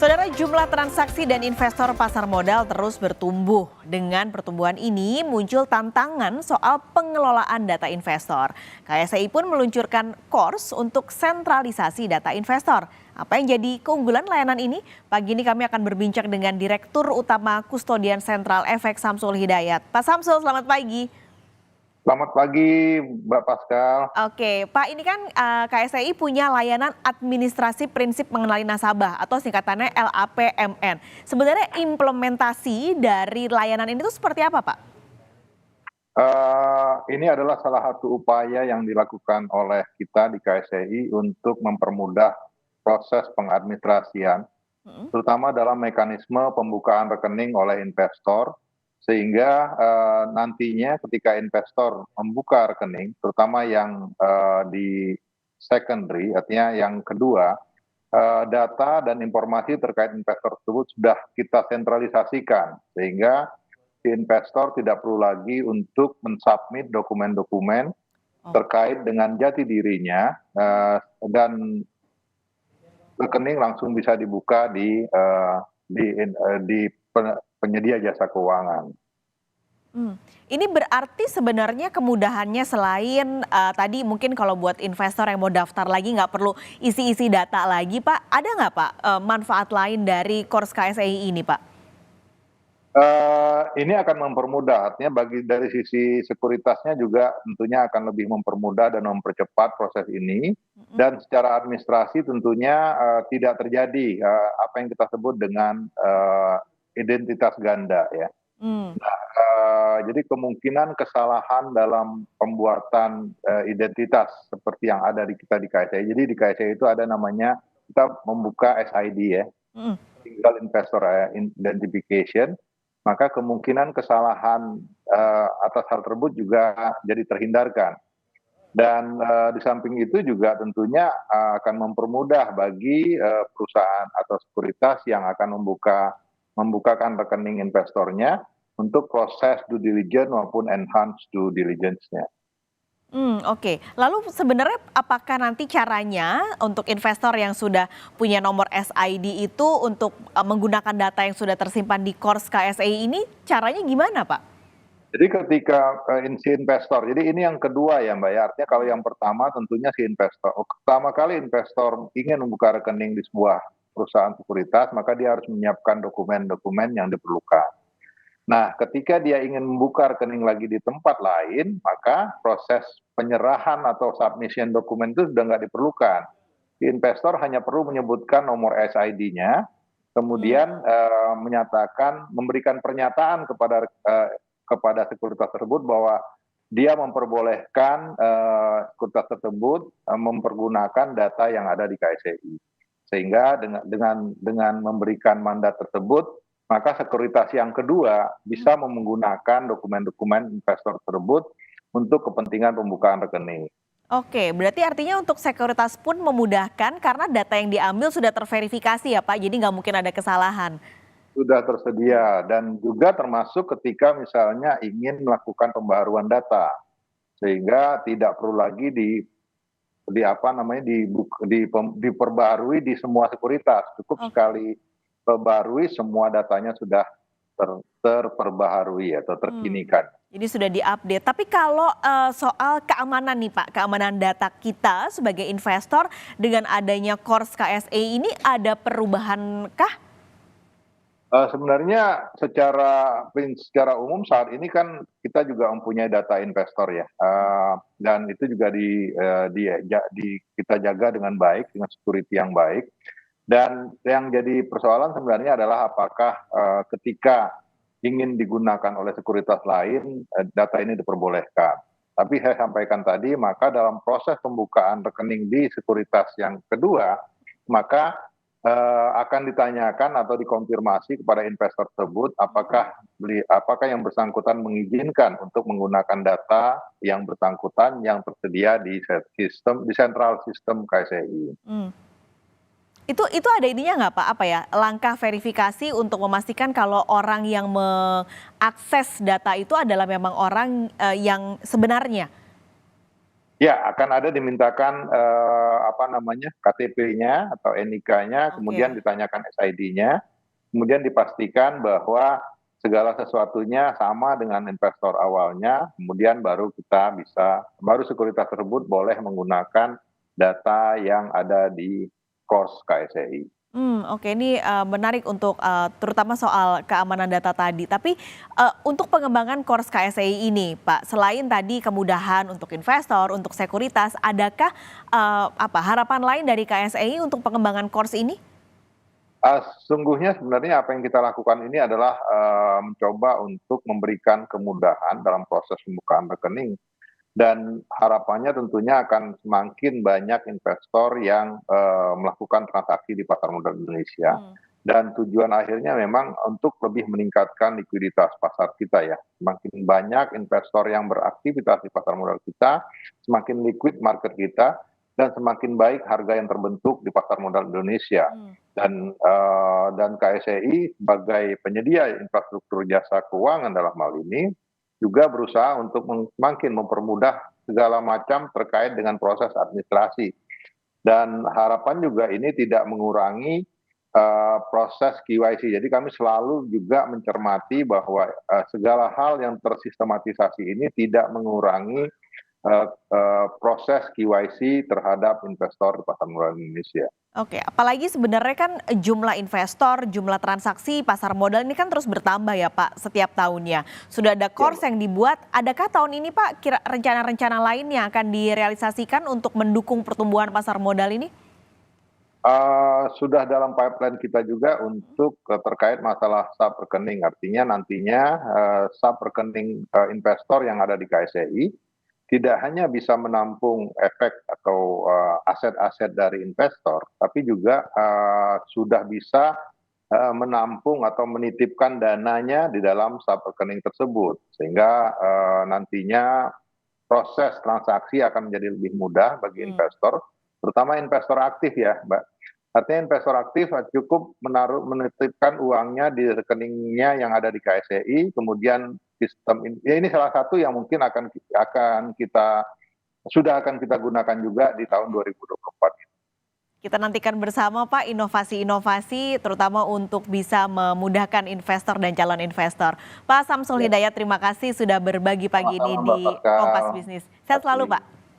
Saudara, jumlah transaksi dan investor pasar modal terus bertumbuh. Dengan pertumbuhan ini muncul tantangan soal pengelolaan data investor. KSEI pun meluncurkan course untuk sentralisasi data investor. Apa yang jadi keunggulan layanan ini? Pagi ini kami akan berbincang dengan Direktur Utama Kustodian Sentral Efek Samsul Hidayat. Pak Samsul, selamat pagi. Selamat pagi, Mbak Pascal. Oke, Pak, ini kan KSEI punya layanan administrasi prinsip mengenali nasabah atau singkatannya LAPMN. Sebenarnya implementasi dari layanan ini tuh seperti apa, Pak? Ini adalah salah satu upaya yang dilakukan oleh kita di KSEI untuk mempermudah proses pengadministrasian, terutama dalam mekanisme pembukaan rekening oleh investor, sehingga nantinya ketika investor membuka rekening, terutama yang di secondary, artinya yang kedua, data dan informasi terkait investor tersebut sudah kita sentralisasikan, sehingga si investor tidak perlu lagi untuk mensubmit dokumen-dokumen terkait dengan jati dirinya, dan rekening langsung bisa dibuka di penyedia jasa keuangan. Ini berarti sebenarnya kemudahannya selain tadi mungkin kalau buat investor yang mau daftar lagi nggak perlu isi-isi data lagi, Pak. Ada nggak, Pak, manfaat lain dari course KSEI ini, Pak? Ini akan mempermudah, artinya dari sisi sekuritasnya juga tentunya akan lebih mempermudah dan mempercepat proses ini. Dan secara administrasi tentunya tidak terjadi apa yang kita sebut dengan identitas ganda, ya. Jadi kemungkinan kesalahan dalam pembuatan identitas seperti yang ada di kita di KSEI. Jadi di KSEI itu ada namanya, kita membuka SID, ya, Single Investor Identification, maka kemungkinan kesalahan atas hal tersebut juga jadi terhindarkan. Dan di samping itu juga tentunya akan mempermudah bagi perusahaan atau sekuritas yang akan membukakan rekening investornya untuk proses due diligence maupun enhanced due diligence-nya. Oke. Lalu sebenarnya apakah nanti caranya untuk investor yang sudah punya nomor SID itu untuk menggunakan data yang sudah tersimpan di course KSEI ini caranya gimana, Pak? Jadi ketika si investor, jadi ini yang kedua ya Mbak ya, artinya kalau yang pertama tentunya si investor, pertama kali investor ingin membuka rekening di sebuah perusahaan sekuritas, maka dia harus menyiapkan dokumen-dokumen yang diperlukan. Nah, ketika dia ingin membuka rekening lagi di tempat lain, maka proses penyerahan atau submission dokumen itu sudah nggak diperlukan. Si investor hanya perlu menyebutkan nomor SID-nya, kemudian memberikan pernyataan kepada sekuritas tersebut bahwa dia memperbolehkan sekuritas tersebut mempergunakan data yang ada di KSEI. Sehingga dengan memberikan mandat tersebut, maka sekuritas yang kedua bisa menggunakan dokumen-dokumen investor tersebut untuk kepentingan pembukaan rekening. Oke, berarti artinya untuk sekuritas pun memudahkan karena data yang diambil sudah terverifikasi ya, Pak, jadi nggak mungkin ada kesalahan. Sudah tersedia, dan juga termasuk ketika misalnya ingin melakukan pembaruan data, sehingga tidak perlu lagi diperbarui di semua sekuritas, cukup sekali perbarui semua datanya sudah terperbaharui atau terkinikan. Jadi sudah diupdate. Tapi kalau soal keamanan nih, Pak, keamanan data kita sebagai investor dengan adanya course KSEI ini ada perubahankah? Sebenarnya secara umum saat ini kan kita juga mempunyai data investor ya, dan itu juga kita jaga dengan baik, dengan security yang baik. Dan yang jadi persoalan sebenarnya adalah apakah ketika ingin digunakan oleh sekuritas lain, data ini diperbolehkan. Tapi saya sampaikan tadi, maka dalam proses pembukaan rekening di sekuritas yang kedua, maka akan ditanyakan atau dikonfirmasi kepada investor tersebut apakah yang bersangkutan mengizinkan untuk menggunakan data yang bersangkutan yang tersedia di central system KSEI. Itu ada ininya nggak, Pak, apa ya, langkah verifikasi untuk memastikan kalau orang yang mengakses data itu adalah memang orang yang sebenarnya? Ya, akan ada dimintakan apa namanya KTP-nya atau NIK-nya, kemudian Oke. ditanyakan SID-nya, kemudian dipastikan bahwa segala sesuatunya sama dengan investor awalnya, kemudian baru sekuritas tersebut boleh menggunakan data yang ada di KORS KSEI. Oke, ini, menarik untuk, terutama soal keamanan data tadi. Tapi, untuk pengembangan KORS KSEI ini, Pak, selain tadi kemudahan untuk investor, untuk sekuritas, adakah, harapan lain dari KSEI untuk pengembangan KORS ini? Sesungguhnya sebenarnya apa yang kita lakukan ini adalah mencoba untuk memberikan kemudahan dalam proses pembukaan rekening. Dan harapannya tentunya akan semakin banyak investor yang melakukan transaksi di pasar modal Indonesia. Mmm, Dan tujuan akhirnya memang untuk lebih meningkatkan likuiditas pasar kita ya. Semakin banyak investor yang beraktivitas di pasar modal kita, semakin liquid market kita, dan semakin baik harga yang terbentuk di pasar modal Indonesia. mmm. Dan KSEI sebagai penyedia infrastruktur jasa keuangan dalam hal ini juga berusaha untuk semakin mempermudah segala macam terkait dengan proses administrasi. Dan harapan juga ini tidak mengurangi proses KYC. Jadi kami selalu juga mencermati bahwa segala hal yang tersistematisasi ini tidak mengurangi proses KYC terhadap investor di pasar modal Indonesia. Oke, apalagi sebenarnya kan jumlah investor, jumlah transaksi pasar modal ini kan terus bertambah ya Pak setiap tahunnya. Sudah ada Ya, KORS yang dibuat, adakah tahun ini Pak rencana-rencana lain yang akan direalisasikan untuk mendukung pertumbuhan pasar modal ini? Sudah dalam pipeline kita juga untuk terkait masalah sub rekening. Artinya nantinya sub rekening investor yang ada di KSEI tidak hanya bisa menampung efek atau aset-aset dari investor, tapi juga sudah bisa menampung atau menitipkan dananya di dalam sub rekening tersebut. Sehingga nantinya proses transaksi akan menjadi lebih mudah bagi Mmm, investor, terutama investor aktif ya, Mbak. Artinya investor aktif cukup menitipkan uangnya di rekeningnya yang ada di KSEI, kemudian sistem ya ini salah satu yang mungkin akan kita gunakan juga di tahun 2024. kita nantikan bersama Pak inovasi-inovasi terutama untuk bisa memudahkan investor dan calon investor. Pak Samsul Ya, Hidayat terima kasih sudah berbagi pagi ini sama-sama di Mbak Pascal. Kompas Bisnis. Sehat selalu Terima kasih. Pak.